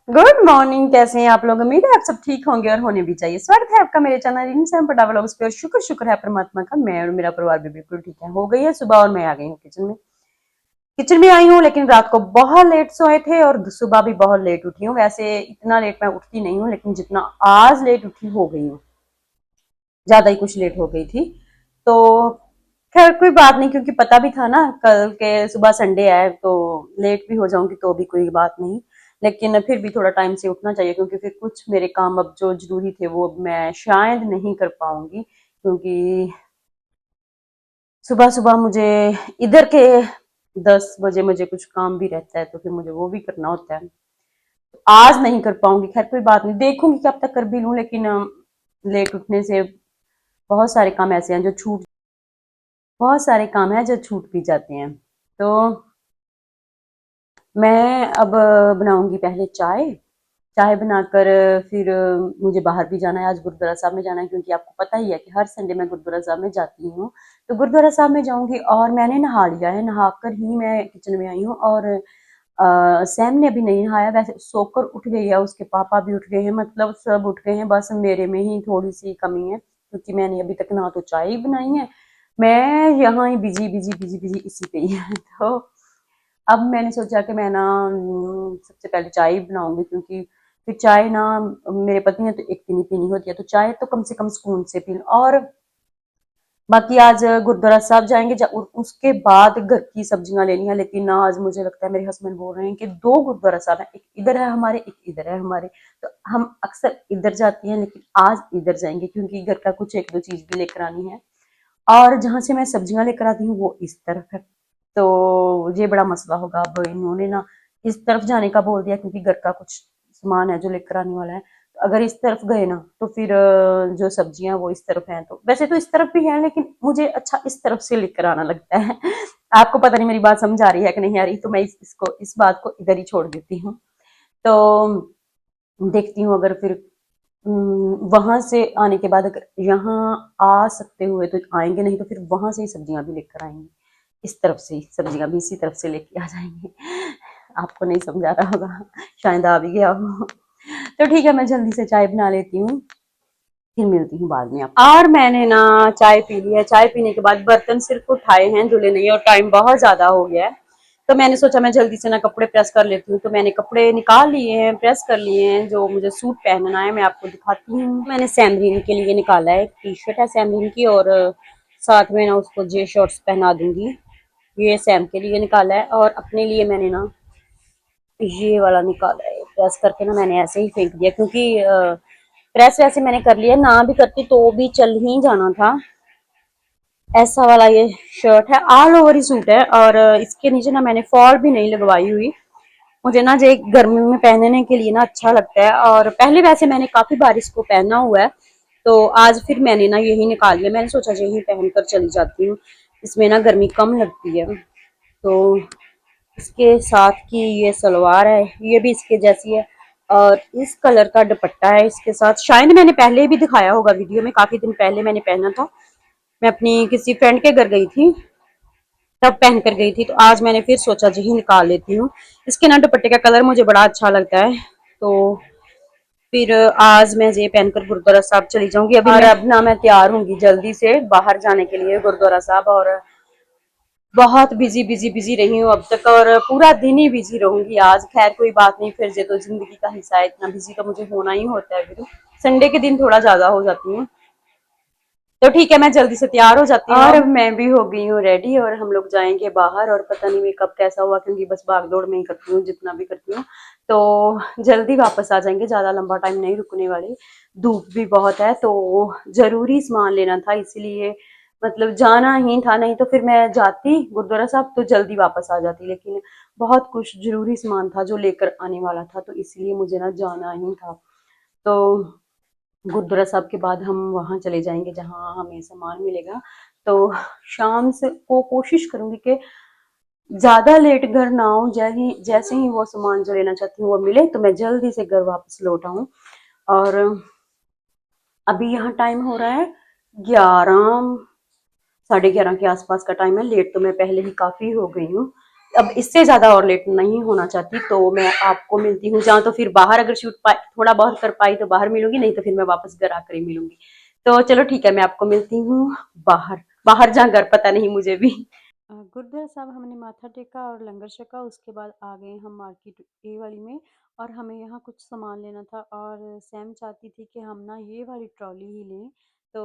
Good morning. कैसे हैं आप लोग? उम्मीद है आप सब ठीक होंगे और होने भी चाहिए। स्वागत है आपका मेरे चैनल इंसान पटा व्लॉग्स पे और शुक्र शुक्र है परमात्मा का, मैं और मेरा परिवार भी बिल्कुल ठीक है। हो गई है सुबह और मैं आ गई हूँ किचन में आई हूँ, लेकिन रात को बहुत लेट सोए थे और सुबह भी बहुत लेट उठी हूँ। वैसे इतना लेट मैं उठती नहीं हूँ, लेकिन जितना आज लेट उठी हो गई हूँ, ज्यादा ही कुछ लेट हो गई थी। तो खैर कोई बात नहीं, क्योंकि पता भी था ना कल के सुबह संडे है, तो लेट भी हो जाऊंगी तो भी कोई बात नहीं। लेकिन फिर भी थोड़ा टाइम से उठना चाहिए, क्योंकि फिर कुछ मेरे काम अब जो जरूरी थे वो मैं शायद नहीं कर पाऊंगी, क्योंकि सुबह सुबह मुझे इधर के 10 बजे मुझे कुछ काम भी रहता है, तो फिर मुझे वो भी करना होता है। आज नहीं कर पाऊंगी, खैर कोई बात नहीं, देखूंगी कब तक कर भी लूं। लेकिन लेट उठने से बहुत सारे काम ऐसे हैं जो छूट बहुत सारे काम हैं जो छूट भी जाते हैं। तो मैं अब बनाऊंगी पहले चाय। चाय बनाकर फिर मुझे बाहर भी जाना है, आज गुरुद्वारा साहब में जाना है, क्योंकि आपको पता ही है कि हर संडे मैं गुरुद्वारा साहब में जाती हूँ। तो गुरुद्वारा साहब में जाऊंगी और मैंने नहा लिया है, नहाकर ही मैं किचन में आई हूँ। और सैम ने अभी नहीं नहाया, वैसे सोकर उठ गई है, उसके पापा भी उठ गए हैं, मतलब सब उठ गए हैं, बस मेरे में ही थोड़ी सी कमी है, क्योंकि मैंने अभी तक ना तो चाय ही बनाई है। मैं यहाँ ही बिजी बिजी बिजी बिजी इसी पे ही है। तो अब मैंने सोचा कि मैं ना सबसे पहले चाय ही बनाऊंगी, क्योंकि फिर चाय ना मेरे पति ने तो एक पीनी पीनी होती है, तो चाय तो कम से कम सुकून से पी। और बाकी आज गुरुद्वारा साहब जाएंगे, उसके बाद घर की सब्जियां लेनी है। लेकिन आज मुझे लगता है मेरे हस्बैंड बोल रहे हैं कि दो गुरुद्वारा साहब है, एक इधर है हमारे, एक इधर है हमारे। तो हम अक्सर इधर जाती हैं, लेकिन आज इधर जाएंगे, क्योंकि घर का कुछ एक दो चीज भी लेकर आनी है। और जहां से मैं सब्जियां लेकर आती हूँ वो इस तरफ है, तो ये बड़ा मसला होगा। अब इन्होंने ना इस तरफ जाने का बोल दिया, क्योंकि घर का कुछ सामान है जो लेकर आने वाला है। तो अगर इस तरफ गए ना तो फिर जो सब्जियां वो इस तरफ हैं, तो वैसे तो इस तरफ भी है, लेकिन मुझे अच्छा इस तरफ से लेकर आना लगता है। आपको पता नहीं मेरी बात समझ आ रही है कि नहीं आ रही, तो मैं इस बात को इधर ही छोड़ देती हूँ। तो देखती हूँ, अगर फिर वहां से आने के बाद अगर यहाँ आ सकते हुए तो आएंगे, नहीं तो फिर वहां से ही सब्जियां भी लेकर आएंगे। इस तरफ से ही सब्जियां भी इसी तरफ से लेके आ जाएंगे। आपको नहीं समझा रहा होगा, शायद आ भी गया हो। तो ठीक है, मैं जल्दी से चाय बना लेती हूँ, फिर मिलती हूँ बाद में आप। और मैंने ना चाय पी ली है। चाय पीने के बाद बर्तन सिर्फ उठाए हैं, धुले नहीं, और टाइम बहुत ज्यादा हो गया है। तो मैंने सोचा मैं जल्दी से ना कपड़े प्रेस कर लेती हूँ। तो मैंने कपड़े निकाल लिए हैं, प्रेस कर लिए हैं, जो मुझे सूट पहनना है मैं आपको दिखाती हूँ। मैंने सैमरीन के लिए निकाला है, एक टी शर्ट है सैमरीन की, और साथ में ना उसको जे शॉर्ट्स पहना दूंगी। ये सैम के लिए निकाला है, और अपने लिए मैंने ना ये वाला निकाला है। प्रेस करके ना मैंने ऐसे ही फेंक दिया, क्योंकि प्रेस वैसे मैंने कर लिया, ना भी करती तो भी चल ही जाना था। ऐसा वाला ये शर्ट है, ऑल ओवर ही सूट है, और इसके नीचे ना मैंने फॉल भी नहीं लगवाई हुई। मुझे ना जो गर्मी में पहनने के लिए ना अच्छा लगता है, और पहले वैसे मैंने काफी बार इसको पहना हुआ है, तो आज फिर मैंने ना यही निकाल लिया। मैंने सोचा यही पहनकर चली जाती हूँ, इसमें ना गर्मी कम लगती है। तो इसके साथ की ये सलवार है, ये भी इसके जैसी है, और इस कलर का दुपट्टा है इसके साथ। शायद मैंने पहले भी दिखाया होगा वीडियो में, काफी दिन पहले मैंने पहना था। मैं अपनी किसी फ्रेंड के घर गई थी, तब पहन कर गई थी, तो आज मैंने फिर सोचा जी निकाल लेती हूँ। इसके ना दुपट्टे का कलर मुझे बड़ा अच्छा लगता है, तो फिर आज मैं ये पहनकर गुरुद्वारा साहब चली जाऊंगी। अभी और अब ना मैं तैयार होंगी जल्दी से बाहर जाने के लिए गुरुद्वारा साहब, और बहुत बिजी बिजी बिजी रही हूँ अब तक, और पूरा दिन ही बिजी रहूंगी आज। खैर कोई बात नहीं, फिर ये तो जिंदगी का हिस्सा है, इतना बिजी तो मुझे होना ही होता है। फिर संडे के दिन थोड़ा ज्यादा हो जाती हूँ। तो ठीक है, मैं जल्दी से तैयार हो जाती हूँ, और मैं भी हो गई हूँ रेडी, और हम लोग जाएंगे बाहर। और पता नहीं मेकअप कैसा हुआ, क्योंकि बस भाग दौड़ में ही करती हूँ जितना भी करती हूँ। तो जल्दी वापस आ जाएंगे, ज्यादा लंबा टाइम नहीं रुकने वाले। धूप भी बहुत है, तो जरूरी सामान लेना था, इसीलिए मतलब जाना ही था। नहीं तो फिर मैं जाती गुरुद्वारा साहब तो जल्दी वापस आ जाती, लेकिन बहुत कुछ जरूरी सामान था जो लेकर आने वाला था, तो इसलिए मुझे ना जाना ही था। तो गुरुद्वारा साहब के बाद हम वहां चले जाएंगे जहां हमें सामान मिलेगा। तो शाम से को कोशिश करूंगी कि ज्यादा लेट घर ना हो, जैसे ही वो सामान जो लेना चाहती हूँ वो मिले, तो मैं जल्दी से घर वापस लौट आऊं। और अभी यहाँ टाइम हो रहा है 11, 11:30 के आसपास का टाइम है। लेट तो मैं पहले ही काफी हो गई हूँ, अब इससे ज्यादा और लेट नहीं होना चाहती, तो मैं आपको मिलती हूँ जहाँ, तो फिर बाहर अगर शूट थोड़ा बहुत कर पाई तो बाहर मिलूंगी, नहीं तो फिर मैं वापस घर आकर ही मिलूंगी। तो चलो ठीक है, मैं आपको मिलती हूँ बाहर, बाहर जहाँ घर पता नहीं मुझे भी। गुरुद्वारा साहब हमने माथा टेका और लंगर छका, उसके बाद आ गए हम मार्केट ए वाली में, और हमें यहाँ कुछ सामान लेना था, और सैम चाहती थी कि हम ना ये वाली ट्रॉली ही लें। तो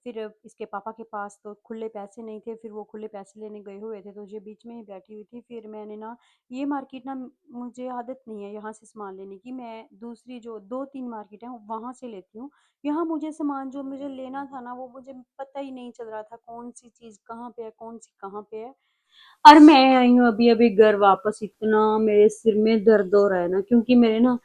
फिर इसके पापा के पास तो खुले पैसे नहीं थे, फिर वो खुले पैसे लेने गए हुए थे, तो ये बीच में ही बैठी हुई थी। फिर मैंने ना ये मार्केट ना, मुझे आदत नहीं है यहाँ से सामान लेने की, मैं दूसरी जो 2-3 मार्केट हैं वहाँ से लेती हूँ। यहाँ मुझे सामान जो मुझे लेना था ना, वो मुझे पता ही नहीं चल रहा था कौन सी चीज़ कहाँ पे है, कौन सी कहाँ पे है। और मैं आई हूँ अभी अभी घर वापस, इतना मेरे सिर में दर्द हो रहा है ना, क्योंकि मेरे ना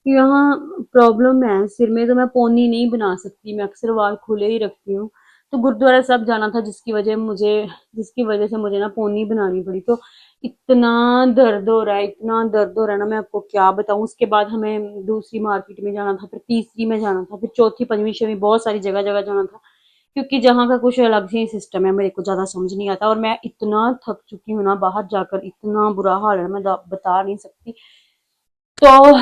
यहाँ प्रॉब्लम है सिर में, तो मैं पोनी नहीं बना सकती, मैं अक्सर वाल खुले ही रखती हूँ। तो गुरुद्वारा साहब जाना था, जिसकी वजह से मुझे ना पोनी बनानी पड़ी, तो इतना दर्द हो रहा है, इतना दर्द हो रहा है ना, मैं आपको क्या बताऊं। उसके बाद हमें दूसरी मार्केट में जाना था, फिर तीसरी में जाना था, फिर चौथी, पंजवीं, छठवीं, बहुत सारी जगह जगह जाना था, क्योंकि जहाँ का कुछ अलग ही सिस्टम है, मेरे को ज्यादा समझ नहीं आता, और मैं इतना थक चुकी हूँ ना, बाहर जाकर इतना बुरा हाल है, मैं बता नहीं सकती। तो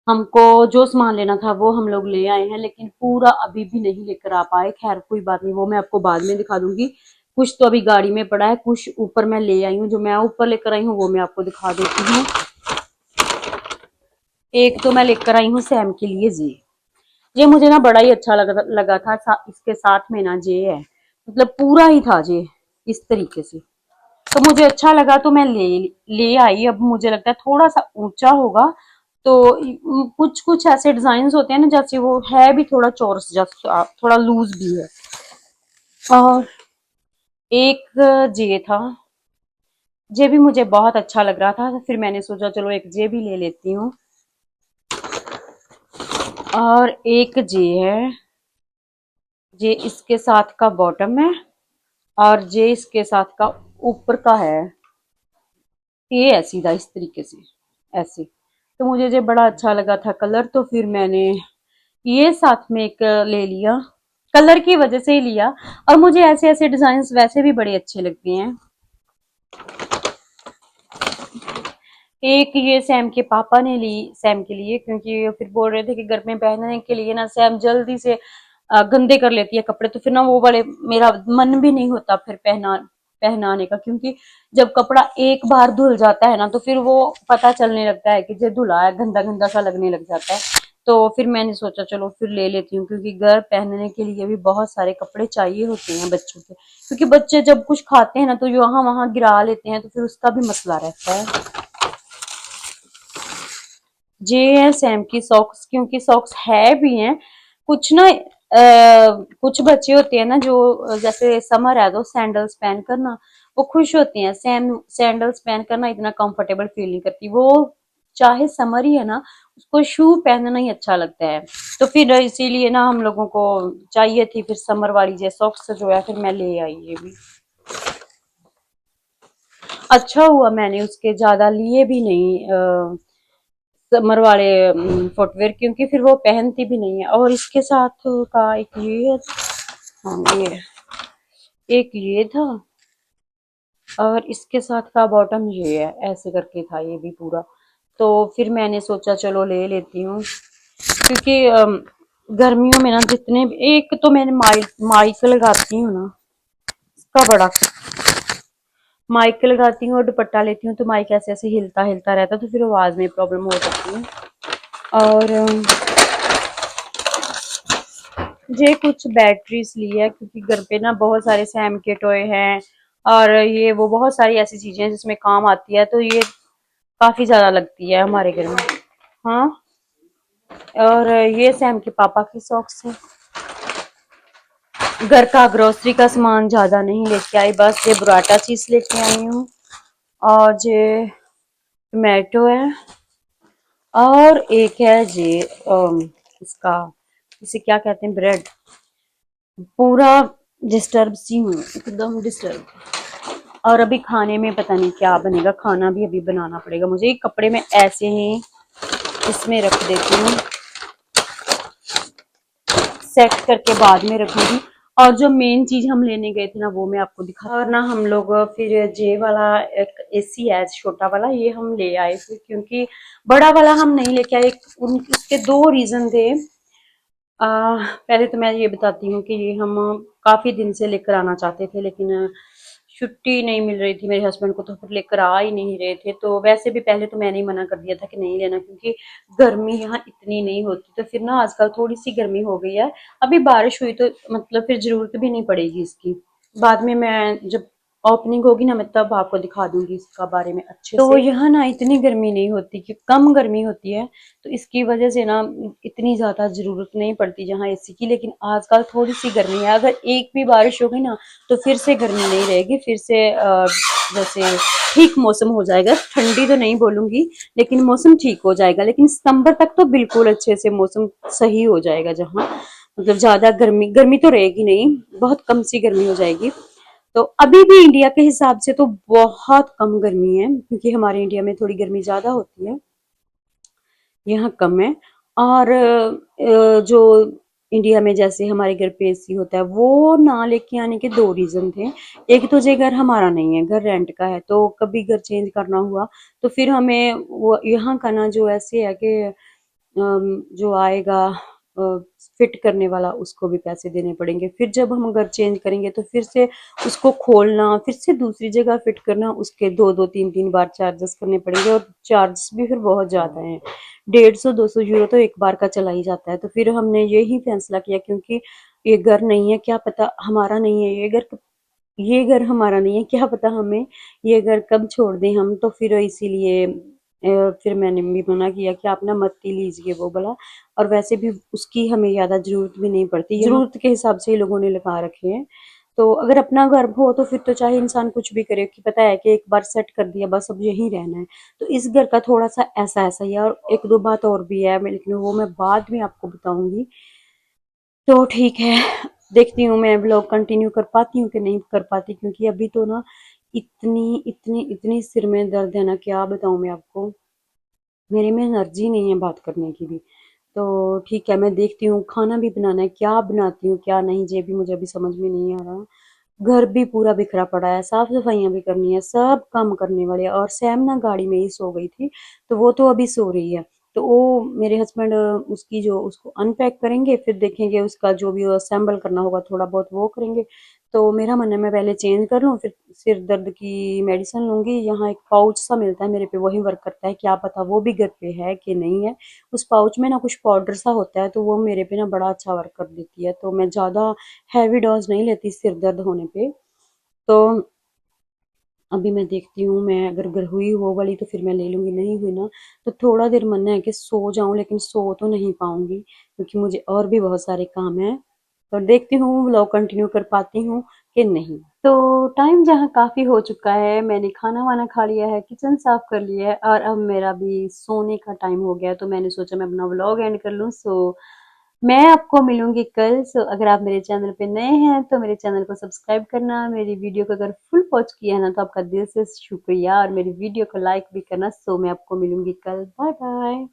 हमको जो सामान लेना था वो हम लोग ले आए हैं, लेकिन पूरा अभी भी नहीं लेकर आ पाए। खैर कोई बात नहीं, वो मैं आपको बाद में दिखा दूंगी। कुछ तो अभी गाड़ी में पड़ा है, कुछ ऊपर मैं ले आई हूँ, जो मैं ऊपर लेकर आई हूँ वो मैं आपको दिखा देती हूँ। एक तो मैं लेकर आई हूँ सैम के लिए जी, ये मुझे ना बड़ा ही अच्छा लगा था। इसके साथ में ना जे है, मतलब पूरा ही था जे इस तरीके से, तो मुझे अच्छा लगा, तो मैं ले ले आई। अब मुझे लगता है थोड़ा सा ऊंचा होगा, तो कुछ कुछ ऐसे डिजाइन होते हैं ना, जैसे वो है भी थोड़ा चौरस जैसा, थोड़ा लूज भी है। और एक जे था, जे भी मुझे बहुत अच्छा लग रहा था, तो फिर मैंने सोचा चलो एक जे भी ले लेती हूँ। और एक जे है, जे इसके साथ का बॉटम है, और जे इसके साथ का ऊपर का है, ये है सीधा इस तरीके से ऐसे। तो मुझे जो बड़ा अच्छा लगा था कलर, तो फिर मैंने ये साथ में एक ले लिया, कलर की वजह से ही लिया। और मुझे ऐसे ऐसे डिजाइन वैसे भी बड़े अच्छे लगते हैं। एक ये सैम के पापा ने ली सैम के लिए, क्योंकि फिर बोल रहे थे कि घर में पहनने के लिए ना सैम जल्दी से गंदे कर लेती है कपड़े, तो फिर ना वो वाले मेरा मन भी नहीं होता फिर पहनाने का, क्योंकि जब कपड़ा एक बार धुल जाता है ना, तो फिर वो पता चलने लगता है कि जो धुला है, गंदा गंदा सा लगने लग जाता है। तो फिर मैंने सोचा चलो फिर ले लेती हूँ, क्योंकि घर पहनने के लिए भी बहुत सारे कपड़े चाहिए होते हैं बच्चों के, क्योंकि बच्चे जब कुछ खाते हैं ना तो यहाँ वहां गिरा लेते हैं, तो फिर उसका भी मसला रहता है। जे है सैम की सॉक्स, क्योंकि सॉक्स है भी हैं कुछ ना, कुछ बच्चे होते हैं ना जो, जैसे समर है तो सैंडल्स पहन कर ना वो खुश होते हैं, सैम सैंडल्स पहन कर ना इतना कंफर्टेबल फील नहीं करती वो, चाहे समर ही है ना, उसको शू पहनना ही अच्छा लगता है। तो फिर इसीलिए ना हम लोगों को चाहिए थी फिर समर वाली जे सॉक्स जो है, फिर मैं ले आई ये भी। अच्छा हुआ मैंने उसके ज्यादा लिए भी नहीं समर वाले फुटवेयर, क्योंकि फिर वो पहनती भी नहीं है। और इसके साथ का एक ये, हाँ ये एक ये था, और इसके साथ का बॉटम ये है, ऐसे करके था ये भी पूरा। तो फिर मैंने सोचा चलो ले लेती हूँ, क्योंकि गर्मियों में ना जितने एक तो मैंने माइक लगाती हूँ ना, इसका बड़ा माइक लगाती हूँ और दुपट्टा लेती हूँ, तो माइक ऐसे ऐसे हिलता हिलता रहता है, तो फिर आवाज में प्रॉब्लम हो सकती है। और ये कुछ बैटरीज ली है, क्योंकि घर पे ना बहुत सारे सैम के टॉय हैं, और ये वो बहुत सारी ऐसी चीजें हैं जिसमें काम आती है, तो ये काफी ज्यादा लगती है हमारे घर में। हाँ, और ये सैम के पापा की सॉक्स है। घर का ग्रोसरी का सामान ज्यादा नहीं लेके आई, बस ये बुराटा चीज लेके आई हूँ, और ये टोमेटो है, और एक है ये इसका, इसे क्या कहते हैं, ब्रेड। पूरा डिस्टर्ब सी हूँ, एकदम डिस्टर्ब। और अभी खाने में पता नहीं क्या बनेगा, खाना भी अभी बनाना पड़ेगा मुझे। कपड़े में ऐसे ही इसमें रख देती हूँ, सेट करके बाद में रखूंगी। और जो मेन चीज हम लेने गए थे ना वो मैं आपको दिखा, और ना हम लोग फिर जे वाला एक एसी है छोटा वाला, ये हम ले आए फिर, क्योंकि बड़ा वाला हम नहीं लेके आए। उसके दो रीजन थे। पहले तो मैं ये बताती हूँ कि ये हम काफी दिन से लेकर आना चाहते थे, लेकिन छुट्टी नहीं मिल रही थी मेरे हस्बैंड को, तो फिर लेकर आ ही नहीं रहे थे। तो वैसे भी पहले तो मैंने ही मना कर दिया था कि नहीं लेना, क्योंकि गर्मी यहाँ इतनी नहीं होती। तो फिर ना आजकल थोड़ी सी गर्मी हो गई है, अभी बारिश हुई तो मतलब फिर जरूरत भी नहीं पड़ेगी इसकी। बाद में मैं जब ओपनिंग होगी ना, मैं तब आपको दिखा दूंगी इसका बारे में अच्छे तो से। यहाँ ना इतनी गर्मी नहीं होती, कि कम गर्मी होती है, तो इसकी वजह से ना इतनी ज्यादा जरूरत नहीं पड़ती जहाँ एसी की। लेकिन आजकल थोड़ी सी गर्मी है, अगर एक भी बारिश हो गई ना तो फिर से गर्मी नहीं रहेगी, फिर से जैसे ठीक मौसम हो जाएगा। ठंडी तो नहीं बोलूंगी, लेकिन मौसम ठीक हो जाएगा। लेकिन सितंबर तक तो बिल्कुल अच्छे से मौसम सही हो जाएगा, जहाँ मतलब ज्यादा गर्मी गर्मी तो रहेगी नहीं, बहुत कम सी गर्मी हो जाएगी। तो अभी भी इंडिया के हिसाब से तो बहुत कम गर्मी है, क्योंकि हमारे इंडिया में थोड़ी गर्मी ज्यादा होती है, यहाँ कम है। और जो इंडिया में जैसे हमारे घर पे एसी होता है, वो ना लेके आने के दो रीजन थे। एक तो ये घर हमारा नहीं है, घर रेंट का है, तो कभी घर चेंज करना हुआ तो फिर हमें वो यहाँ का ना जो ऐसे है कि जो आएगा फिट करने वाला, उसको भी पैसे देने पड़ेंगे। फिर जब हम घर चेंज करेंगे तो फिर से उसको खोलना, फिर से दूसरी जगह फिट करना, उसके दो दो तीन तीन बार चार्जेस करने पड़ेंगे, और चार्जेस भी फिर बहुत ज्यादा हैं। 150-200 यूरो तो एक बार का चला ही जाता है। तो फिर हमने यही फैसला किया, क्योंकि ये घर नहीं है, क्या पता हमारा नहीं है ये घर हमारा नहीं है, क्या पता हमें ये घर कब छोड़ दें हम। तो फिर इसीलिए फिर मैंने भी मना किया कि आप ना मत ही लीजिए वो वाला। और वैसे भी उसकी हमें ज्यादा जरूरत भी नहीं पड़ती, जरूरत के हिसाब से ही लोगों ने लगा रखे हैं। तो अगर अपना घर हो तो फिर तो चाहे इंसान कुछ भी करे, कि पता है कि एक बार सेट कर दिया बस अब यहीं रहना है। तो इस घर का थोड़ा सा ऐसा ऐसा ही है, और एक दो बात और भी है, लेकिन वो मैं बाद में आपको बताऊंगी। तो ठीक है, देखती हूँ मैं ब्लॉग कंटिन्यू कर पाती हूँ कि नहीं कर पाती, क्योंकि अभी तो ना इतनी इतनी इतनी सिर में दर्द है ना, क्या बताऊँ मैं आपको। मेरे में एनर्जी नहीं है बात करने की भी। तो ठीक है, मैं देखती हूँ खाना भी बनाना है, क्या बनाती हूँ क्या नहीं, ये भी मुझे अभी समझ में नहीं आ रहा। घर भी पूरा बिखरा पड़ा है, साफ सफाइयां भी करनी है, सब काम करने वाले हैं। और सैम ना गाड़ी में ही सो गई थी, तो वो तो अभी सो रही है। तो वो मेरे हस्बैंड उसकी जो उसको अनपैक करेंगे, फिर देखेंगे उसका जो भी असेंबल करना होगा थोड़ा बहुत वो करेंगे। तो मेरा मन है मैं पहले चेंज कर लूँ, फिर सिर दर्द की मेडिसिन लूंगी। यहाँ एक पाउच सा मिलता है मेरे पे, वही वर्क करता है, क्या पता वो भी घर पे है कि नहीं है। उस पाउच में ना कुछ पाउडर सा होता है, तो वो मेरे पे ना बड़ा अच्छा वर्क कर देती है। तो मैं ज़्यादा हैवी डोज नहीं लेती सिर दर्द होने पे। तो अभी मैं देखती हूँ, मैं अगर घर हुई वो वाली तो फिर मैं ले लूंगी, नहीं हुई ना तो थोड़ा देर मन है कि सो जाऊं, लेकिन सो तो नहीं पाऊंगी, क्योंकि मुझे और भी बहुत सारे काम हैं। तो देखती हूँ व्लॉग कंटिन्यू कर पाती हूँ कि नहीं। तो टाइम जहाँ काफी हो चुका है, मैंने खाना वाना खा लिया है, किचन साफ कर लिया है, और अब मेरा भी सोने का टाइम हो गया है। तो मैंने सोचा मैं अपना व्लॉग एंड कर लूँ। सो मैं आपको मिलूंगी कल। सो अगर आप मेरे चैनल पे नए हैं तो मेरे चैनल को सब्सक्राइब करना, मेरी वीडियो को अगर फुल वॉच किया है ना तो आपका दिल से शुक्रिया, और मेरी वीडियो को लाइक भी करना। सो मैं आपको मिलूंगी कल, बाय बाय।